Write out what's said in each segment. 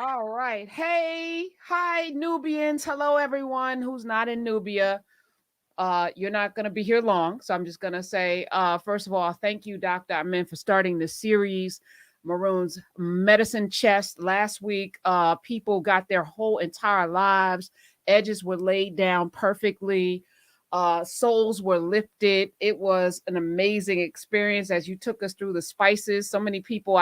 All right. Hey, hi, Nubians. Hello, everyone who's not in Nubia. You're not going to be here long. So I'm just going to say, first of all, thank you, Dr. Amen, for starting this series, Maroon's Medicine Chest. Last week, people got their whole entire lives. Edges were laid down perfectly. Souls were lifted. It was an amazing experience as you took us through the spices. So many people,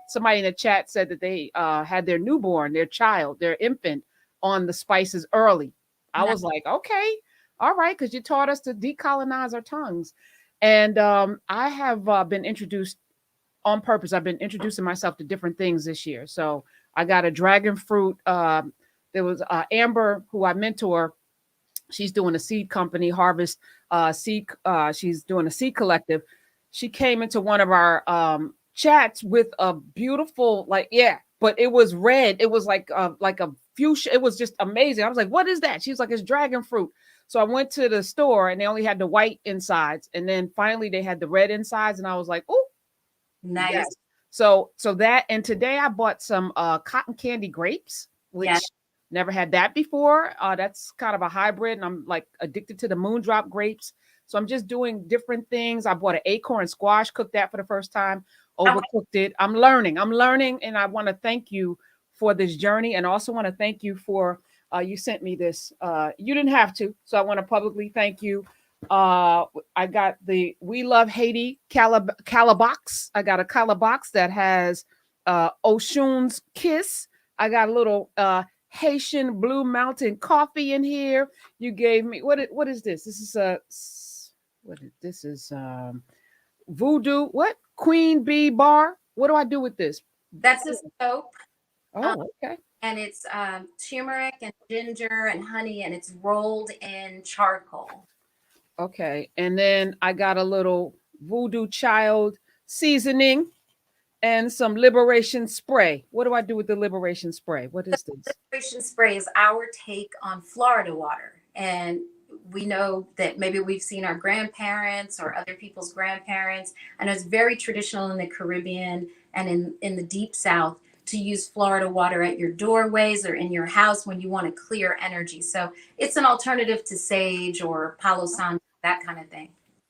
somebody in the chat said that they had their newborn, their child, their infant on the spices early. I No. was like, okay, all right, because you taught us to decolonize our tongues. And I have been introduced on purpose. I've been introducing myself to different things this year. So I got a dragon fruit. There was Amber, who I mentor. She's doing a seed company, Harvest Seed. She's doing a seed collective. She came into one of our chats with a beautiful, like, yeah, but it was red. It was like a fuchsia. It was just amazing. I was like, what is that? She's like, it's dragon fruit. So I went to the store and they only had the white insides, and then finally they had the red insides, and I was like, oh, Nice. yes. So that, and today I bought some cotton candy grapes, which Yeah. never had that before. That's kind of a hybrid, and I'm like addicted to the moondrop grapes. So I'm just doing different things. I bought an acorn squash, cooked that for the first time, Oh, overcooked it. I'm learning, and I want to thank you for this journey, and also want to thank you for you sent me this. You didn't have to, so I want to publicly thank you. I got the We Love Haiti calabox. I got a calabox that has Oshun's Kiss. I got a little Haitian Blue Mountain coffee in here. You gave me what is this? This is a what is this is voodoo. What? Queen Bee bar. What do I do with this? that's a soap. Um, Oh, okay. and it's turmeric and ginger and honey, and it's rolled in charcoal. Okay. And then I got a little voodoo child seasoning and some liberation spray. What do I do with the liberation spray? What The is this? liberation spray is our take on Florida water. And we know that maybe we've seen our grandparents or other people's grandparents. And it's very traditional in the Caribbean and in the deep South to use Florida water at your doorways or in your house when you want to clear energy. So it's an alternative to sage or Palo Santo, that kind of thing.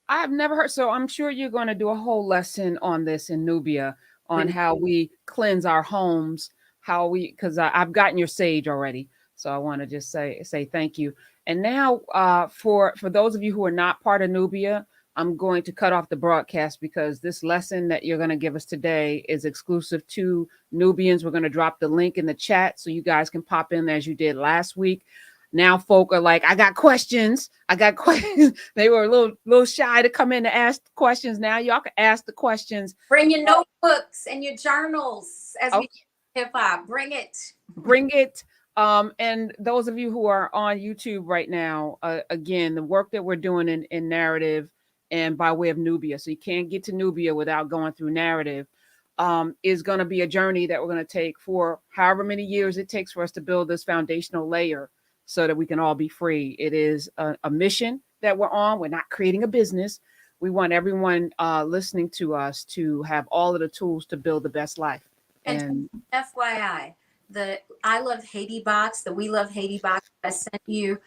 I've never heard. So I'm sure you're going to do a whole lesson on this in Nubia on We how we cleanse our homes, how we, because I've gotten your sage already. So I want to just say thank you. And now, for those of you who are not part of Nubia, I'm going to cut off the broadcast because this lesson that you're going to give us today is exclusive to Nubians. We're going to drop the link in the chat so you guys can pop in as you did last week. Now folk are like, I got questions. I got questions. They were a little shy to come in to ask questions. Now y'all can ask the questions. bring your notebooks and your journals as we Okay, hip hop. Bring it. bring it. And those of you who are on YouTube right now, again, the work that we're doing in narrative and by way of Nubia, so you can't get to Nubia without going through narrative, is going to be a journey that we're going to take for however many years it takes for us to build this foundational layer so that we can all be free. It is a mission that we're on. We're not creating a business. We want everyone listening to us to have all of the tools to build the best life. And And FYI, the I Love Haiti box, the We Love Haiti box I sent you,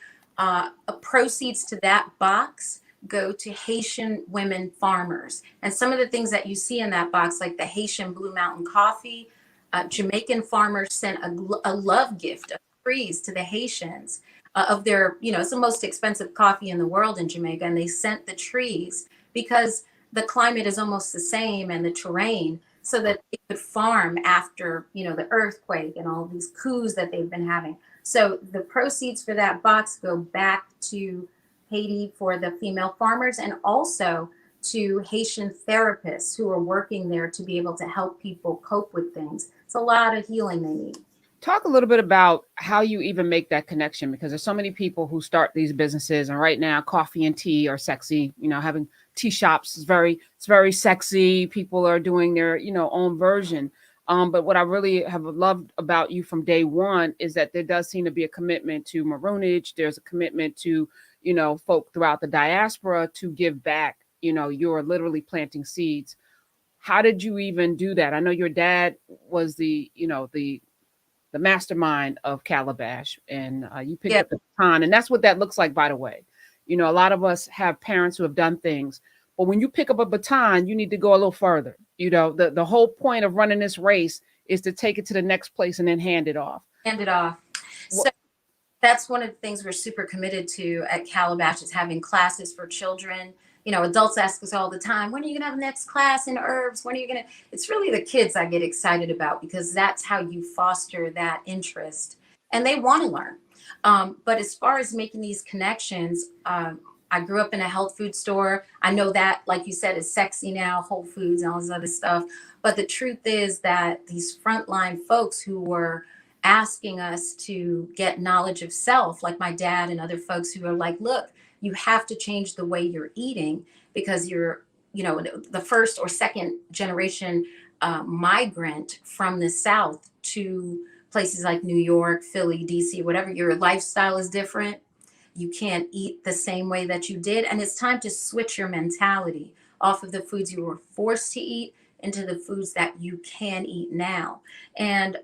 proceeds to that box go to Haitian women farmers. And some of the things that you see in that box, like the Haitian Blue Mountain coffee, Jamaican farmers sent a love gift of trees to the Haitians of their, it's the most expensive coffee in the world in Jamaica. And they sent the trees because the climate is almost the same and the terrain so that they could farm after, the earthquake and all these coups that they've been having. So the proceeds for that box go back to Haiti for the female farmers and also to Haitian therapists who are working there to be able to help people cope with things. It's a lot of healing they need. talk a little bit about how you even make that connection, because there's so many people who start these businesses, and right now coffee and tea are sexy. Having tea shops is very sexy. People are doing their own version. But what I really have loved about you from day one is that there does seem to be a commitment to maroonage. There's a commitment to folk throughout the diaspora to give back. You're literally planting seeds. How did you even do that? I know your dad was the the mastermind of Calabash, and you picked Yeah, up the baton, and that's what that looks like, by the way. A lot of us have parents who have done things, but when you pick up a baton, you need to go a little further. The whole point of running this race is to take it to the next place and then hand it off. hand it off. So that's one of the things we're super committed to at Calabash is having classes for children. Adults ask us all the time, when are you going to have the next class in herbs? When are you going to? It's really the kids I get excited about because that's how you foster that interest and they want to learn. But as far as making these connections, I grew up in a health food store. I know that, like you said, is sexy now, Whole Foods and all this other stuff. But the truth is that these frontline folks who were asking us to get knowledge of self, like my dad and other folks who are like, look, you have to change the way you're eating because you're, the first or second generation migrant from the South to places like New York, Philly, DC, whatever. Your lifestyle is different. You can't eat the same way that you did. And it's time to switch your mentality off of the foods you were forced to eat into the foods that you can eat now. And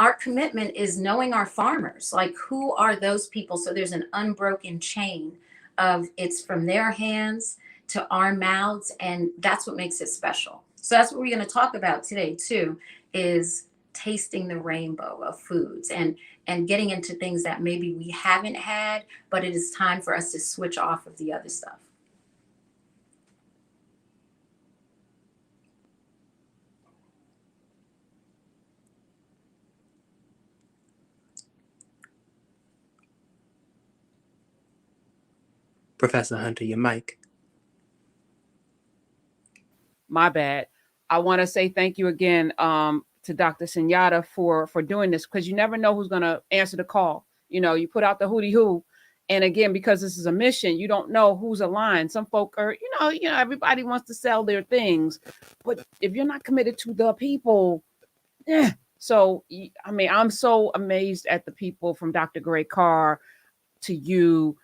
our commitment is knowing our farmers, like who are those people? So there's an unbroken chain of it's from their hands to our mouths. And that's what makes it special. So that's what we're going to talk about today too, is tasting the rainbow of foods and getting into things that maybe we haven't had, but it is time for us to switch off of the other stuff. Professor Hunter, your mic. My bad. I want to say thank you again to Dr. Sunyatta for doing this because you never know who's going to answer the call. You put out the hootie hoo, and again, because this is a mission, you don't know who's aligned. Some folk are, everybody wants to sell their things, but if you're not committed to the people, So I'm so amazed at the people from Dr. Gray Carr to you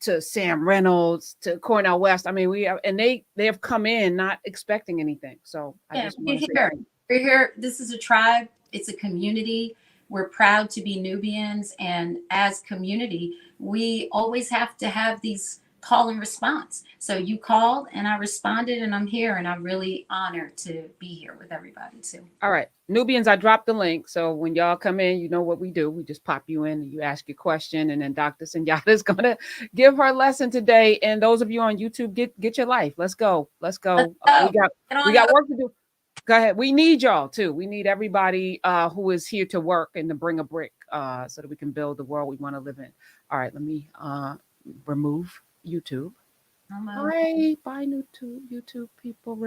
to Sam Reynolds to Cornell West. I mean, we have, and they have come in not expecting anything. So I just want to say thank you. We're here. This is a tribe. It's a community. We're proud to be Nubians, and as community, we always have to have these call and response. So you called, and I responded, and I'm here, and I'm really honored to be here with everybody too. All right, Nubians, I dropped the link. So when y'all come in, you know what we do. We just pop you in and you ask your question, and then Dr. Sunyatta is gonna give her lesson today. And those of you on YouTube, get your life. Let's go. Let's go. We got work to do. Go ahead. We need y'all too. We need everybody who is here to work and to bring a brick so that we can build the world we want to live in. All right, let me remove YouTube. All right, bye YouTube people.